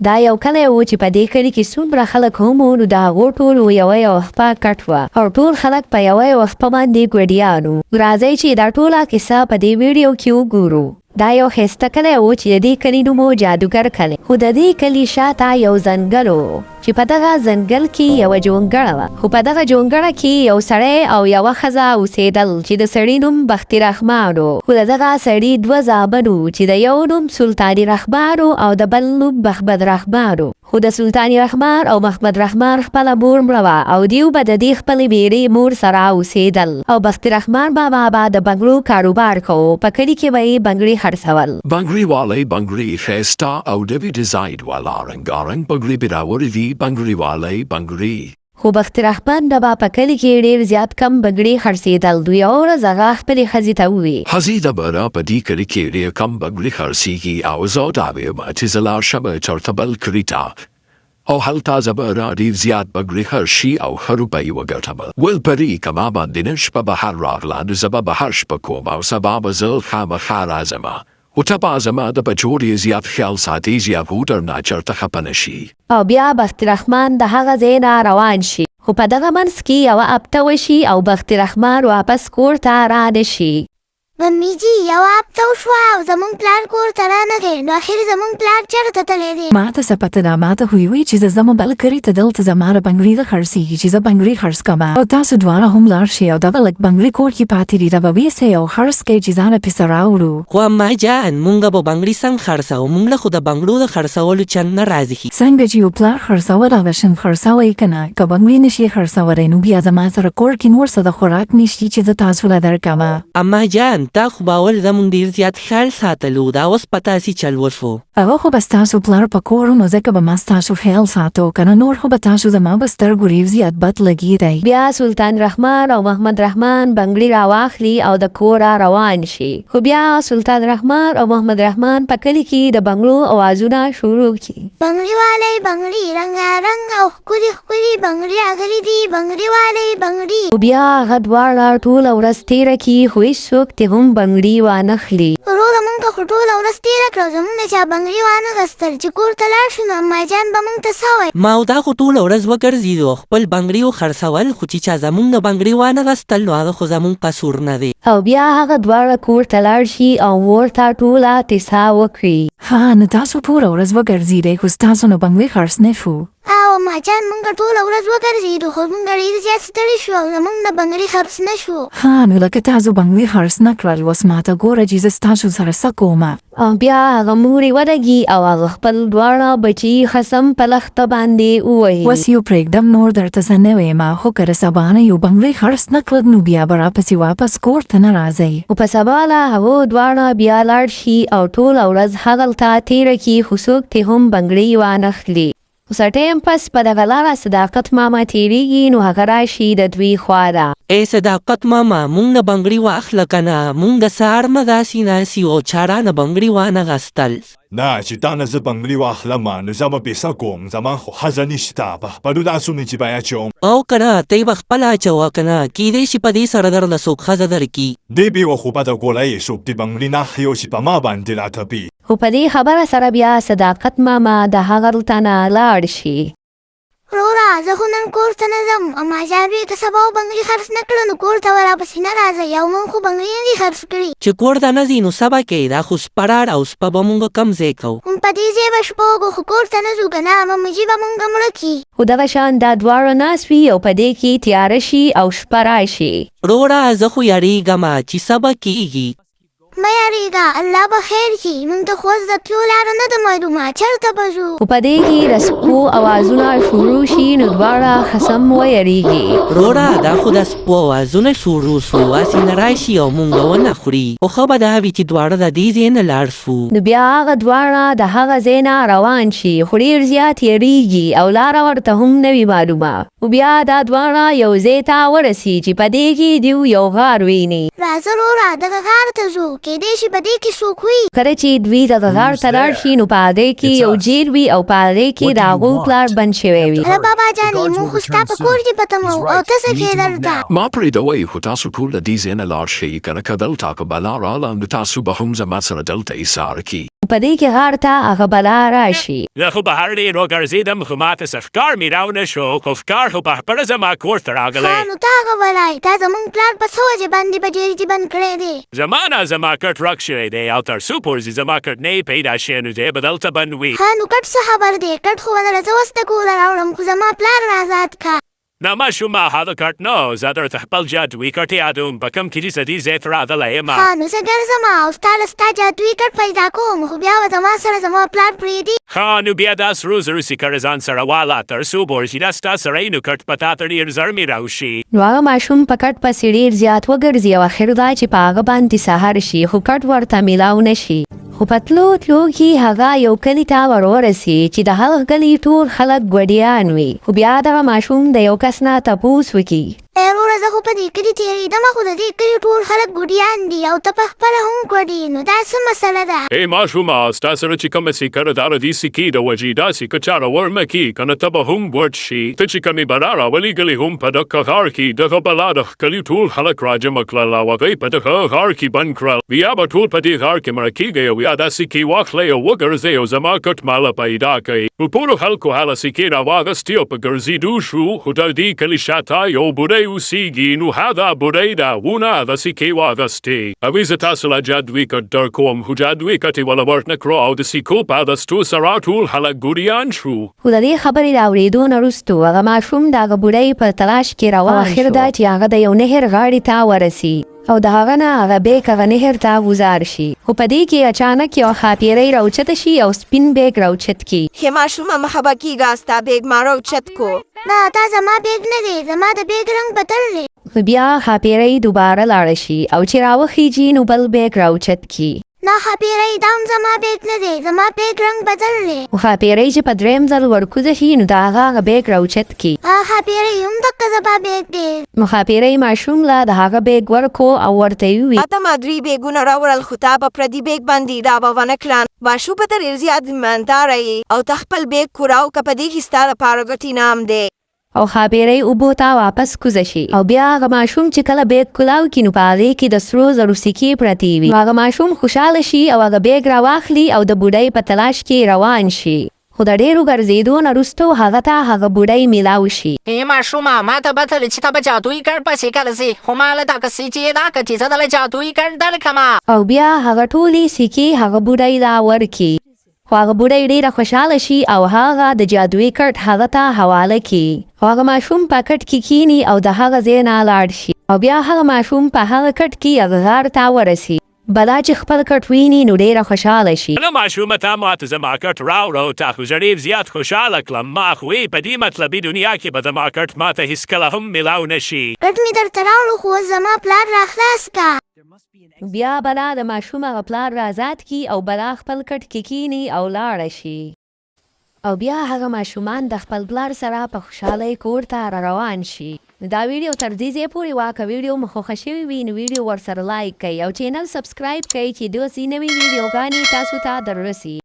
دا یو کلی و چې په دې کلي کې څومره خلک هم وو، نو د هغو ټول یوه خپه کټ وه او ټول خلک په یوه خپه باندې ګوډیانو. راځئ چې دا ټوله کیسه په دې ویډیو کې وګورو. دا یو ښایسته کلی و چې د دې کلي نوم و جادوګر کلی، خو د دې کلي شاته یو ځنګل و چې په دغه ځنګل کې یوه جونګړه وه، خو په دغه جونګړه کې یو سړی او یوه ښځه اوسېدل چې د سړي نوم بختي رحمان و، خو د دغه سړي دوه زامن وو چې د یو نوم سلطاني رحمان او د بل نوم محمد رحمان و. خو د سلطاني رحمان او محمد رحمان خپله مور مړه وه او دیو به د دې خپلې میرې مور سره اوسېدل او بختي رحمان بابا به د بنګړو کاروبار کوو. په کلي کې به یې بنګړي خرڅول. بنګړي والی بنګړي ښایسته او ډېرې ډیزاین والا رنګارنګ بنګړي پیراوړي دي. بنګړي والی بنګړي. خو بختي رحمان به په کلي کې ډېر زیات کم بنګړي خرڅېدل. دوی یوه ورځ هغه خپلې ښځې ته وویل: ښځې د بره په دې کلي کې ډېر کم بنګړي خرڅېږي او زه دا وایم چې زه لاړ شم چېرته بل کلي ته او هلته زه به ډېر زیات بنګړي خرڅي او ښه روپۍ وګټم. ول پري که ما باندې نن شپه بهر راغله نو زه به بهر شپه کوم او سبا به زه خامخا راځم. خو ته به زما د بچو ډېر زیات خیال ساتې چې یو درنه چېرته خفه نه شي. او بیا بختي رحمان د هغه ځای نه روان شي، خو په دغه منځ کې یوه هفته وشي او بختي رحمان واپس کور ته رانشي. ممی جی یوه هفته وشوه او زموږ پلار کور ته رانغی، نو اخر زموږ پلار چېرته تللی دی؟ ما ته څه پته ده، ما ته خو یې وایي چې زه ځم بل کلي ته، دلته زما د بنګړي د خرڅېږي چې زه بنګړي خرڅ کړم او تاسو دواړه هم لاړ شئ او دغه لږ بنګړي کور کې پاتې دي دا به ویسئ او خرڅ کړئ چې ځانه پسې راوړو. خو اما جان مونږ به بنګړي څنګه خرڅوو؟ مونږ له خو د بنګړو د خرڅولو چند نه راځي. څنګه چې یو پلار خرڅول هغه شین خرڅوئ که نه، که بنګړي نشي خرڅولی نو بیا زما سره کور کې نور څه د خوراک نشي چې زه تاسو له درکړم. اما جان تا خو باول زمونږ ډېر زیات خیال ساتلو، دا اوس په تاسې چل وشو. هغه خو به ستاسو پلار په کور و نو ځکه به ما ستاسو خیال ساتو، که نه نور خو به تاسو زما به سترګو ډېر زیات بد لګېدی. بیا سلطان رحمان او محمد رحمان بنګړي راواخلي او د کوره روان شي. خو بیا سلطان رحمان او محمد رحمان په کلي کې د بنګړو اوازونه شروع کړي. بنګړي والی بنګړي رنګارنګ او ښکلي ښکلي بنګړي راغلي دي، بنګړي والی بنګړي. خو بیا هغه دواړه ټوله ورځ تېره کړي خو هېڅوک ترې هم بنګړي وانخلي. وروره موږ ته خو ټوله ورځ تېره کړه، زموږ نه چا بنګړي وانغستل چې کور ته لاړ شو نو اما جان به موږ ته څه وایي؟ ما او دا خو ټوله ورځ وګرځېدو خپل بنګړي وخرڅول، خو چې چا زمونږ نه بنګړي وانغستل نو هغه خو زمونږ قصور نه دی. او بیا هغه دواړه کور ته لاړ شي او ورته ټوله کیسه وکړي. ها نو تاسو ټوله ورځ وګرځېدئ خو ستاسو نه بنګړي خرڅ نه شو. او اما جان موږ ټوله ورځ وګرځېدو خو موږ ډېر زیات ستړي شو او زموږ نه بنګړي خرڅ نه شو. ها نو لکه تاسو بنګړي خرڅ نه کړل اوس ماته ګوره چې زه ستاسو سره څه کومه. او بیا هغه مورې ودرېږي او هغه خپل دواړه بچي قسم په لښته باندې ووهي. اوس یو پرېږدم نور درته څه نه وایم، خو که سبا نه یو بنګړي خرڅ نه کړل نو بیا به راپسې واپس کور ته نه راځئ. خو په سبا له هغو دواړه بیا لاړ شي او ټوله ورځ هغلته تېره کړي خو څوک ترې هم بنګړي وانخلي. خو څه ټایم پس په دغه لاره صداقت ماما تېرېږي نو هغه راشي د دوی خوا ده. ای صداقت ماما مونږ نه بنګړي واخله که نه، مونږ د سهار نه داسې ناسي او چا رانه بنګړي وانغستل. نه چې تا نه زه بنګړي واخلم نو زه به پیسه کوم، زما خو ښځه نشته، په خپلو لاسو مې چې به اچوم. او که نه ته یې به خپله اچوه که نه، کیدی شي په دې سره درله څوک ښځه درکړي. دې بېوخو پته ګولی څوک د بنګړي نه اخلي او چې په ما باندې راتپي. خو په دې خبره سره بیا صداقت ماما د هغلته نه لاړ شي. وروره زه خو نن کور ته نه ځم، اما جان وایي که سبا بنګړي خرڅ نه کړه نو کور ته به راپسې نه راځئ او موږ خو بنګړي نه دي خرڅ کړي. چې کور ته نه ځي نو څه به کوې؟ دا خو سپه راړ او سپه به مونږ کم ځای کوو. په دې ځای به شپه وکړو خو کور ته نه ځو که نه ممجي به مونږ مړه کړي. خو دغه شان دا دواړه ناست وي او په دې کې تیاره شي او شپه راشي. وروره زه خو یارېږم چې څه به کېږي. مه یارېږه الله به خیر کړي، موږ ته خو اوس د تلو لاره نه ده معلومه، چېرته به ځو؟ خو په دې کې د سپو اوازونه شروع شي نو دواړه قسم ویرېږي. وروره دا خو د سپو اوازونه شروع سو، هسې نه راشي او مونږ ونه خوري، خو ښه به دا وي چې دواړه د دې ځای نه لاړ شو. نو بیا هغه دواړه د هغه ځای نه روان شي خو ډېر زیات یېرېږي او لاره ورته هم نه وي معلومه. خو بیا دا دواړه یو ځای ته ورسي چې په دې کې دوی یو غار ویني. راځه وروره دغه غار ته ځو، کېدای شي په دې کې څوک وي. کله چې دوی د غار ته لاړ شي نو په هغې کې یو جیر وي او په هغې کې د هغوی پلار بند شوی وي. هله بابا جانې موږ خو ستا په کور کې پته مو او ته څه کې دلته. ما پرېږدوئ خو تاسو ټول له دې ځای نه لاړ شئ که نه که دلته که بلا راغله نو تاسو به هم زما سره دلته ایسار کړي. په دې کې غار ته هغه بلا راشي. زه خو بهر ډېر وګرځېدم خو ماته څه ښکار مې راونه شو خو ښکار خو پخپله زما کور ته راغلی. ښه نو ته هغه ولای تا زموږ پلار په څه وجې باندې په جیل کې بند کړی دی. زما نه زما کټ ورک شوی دی او تر څو پورې زما کټ نه پیدا شي نو دی به دلته بند وي. ښه نو کټ څه خبر دی کټ خو به زه اوس د کوره راوړم خو زما پلار آزاد که. نه ماشومه هغه کټ نه زه درته خپل جادوي کټ یادوم په کوم کې چې زه دې ځای ته راغلی یم. ښه نو زه ګرځم او ستا له ستا جادوي کټ پیدا کوم خو بیا به زما سره زما پلار پرېږدي. ښه نو بیا دا سرو زرو سیکره ځان سره واله تر څو پورې چې دا ستا سره وي نو کټ په تا ته ډېر زر مې راوشي. نو هغه ماشوم په کټ پسې ډېر زیات وګرځي او اخر دا چې په هغه باندې سهار شي خو کټ ورته میلاو نه شي. خو په تلو تلو کې هغه یو کلي ته ورورسي چې د هغه کلي ټول خلک ګوډیان وي. خو بیا دغه ماشوم د یو کس نه تپوس وکړي. وروره زه خو په دې کلي تېرېدم خو د دې کلي ټول خلک ګوډیان دي او ته پخپله هم ګوډې نو دا څه مسله ده. ای ماشومه ستا سره چې کومه سیکره دا د دې سیکې د وجې دا سیکه چا راورمه کړي که نه ته به هم ورټ شي. ته چې کومې بلا راولېږلې هم په دغه غار کې دغه بلا د کلي ټول خلک راجمع کړل او هغوی په دغه غار کې بند کړل. بیا به ټول په دې غار کې مړه کېږئ او یا دا سیکې واخلئ او وګرځئ او زما کټ ماله پیدا کړئ. نو ټولو خلکو هغه سیکې راواخیستې او په ګرځېدو شو خو د دې کلي شاته یو بوډۍ اوسېږي نو هغه بوډۍ ده ونه هغه سیکې واخیستې او زه تاسو له جادوي کټ درکوم خو جادوي کټ یې وله ورنه کړو او د سیکو په اخیستو سره ټول خلک ګوډیان شو. خو د دې خبرې د اورېدو نه وروستو هغه ماشوم د هغه بوډۍ په تلاش کې روان شو. اخر دا چې هغه د یو نهر غاړې ته ورسي او د هغه نه هغه بیک هغه نهر ته گذار شي. خو په دې کې اچانک یو ښاپیرۍ راوچته شي او سپین بیک راوچت کړي. هې ماشومه مه خفه کېږه ستا بیګ ما راوچت کو. نه دا زما بیګ نه دی زما د بیګ رنګ بدل دی. خو بیا ښاپیرۍ دوباره لاړه شي او چې راوخیږي نو بل بیک راوچت کړي. نه ښاپیرۍ دا هم زما بیګ نه دی زما بیګ رنګ بدل دی. خو ښاپیرۍ چې په درېیم ځل ورکوزه شي نو د هغه بیک راوچت کړي. ښاپیرۍ هم دقه زما بیګ دی. نو ښاپیرۍ ماشوم له د هغه بیک ورکو او ورته یې وویل اته ما درې بیګونه راوړل خو تا په پردي بیګ باندې را به ونه کړل. ماشومه ته ډېر زیات ایمانداره یې او ته خپل بیګ کوراو که په دې کې ستا لپاره ګټ انعام دی. او ښاپیرۍ اوبو ته واپس کوزه شي او بیا هغه ماشوم چې کله بیګ کولاو کړي نو په هغې کې د سرو زرو سکې پرتې وي. هغه ماشوم خوشحاله شي او هغه بیګ راواخلي او د بوډۍ په تلاش کې روان شي. خو د ډېرو ګرځېدو نه وروستو هغه ته هغه بوډۍ میلاو شي. ای ماشومه ما ته پته ده چې ته به جادویي کټ پسې کله ځې خو ما له دغه سې چې دا که چې زه دله جادویي کټ درکړمه. او بیا هغه ټولې سکې هغه بوډۍ ته ورکړي. خو هغه بوډۍ ډېره خوشحاله شي او هغه د جادویي کټ هغه ته حواله کړي. خو هغه ماشوم په کټ کې کښېني او د هغه ځای نه لاړ شي او بیا هغه ماشوم په هغه کټ کې هغه غار ته ورسي. بلا چې خپل کټ ویني نو ډېره خوشحاله شي. نه ماشومه تا ماته زما کټ راوړه تا خو زه ډېر زیات خوشحاله کړم. ما خو په دې مطلبي دنیا کې به زما کټ ماته هېڅکله هم میلاو نه شي. کټ مې درته راوړو خو اوس زما پلار راخلاص که. بیا بلا د ماشوم هغه پلار را آزاد کړي او بلا خپل کټ کې کښېني او لاړه شي. او بیا هغه ماشومان د خپل پلار سره په خوشحالۍ کور ته را روان شي. دا ویډیو تر دې ځایه پورې وه که ویډیو مو خوښه شوې وي نو ویډیو ورسره لایک کړئ او چینل سبسکرایب کړئ چې داسې نوې ویډیوګانې تاسو ته در رسي.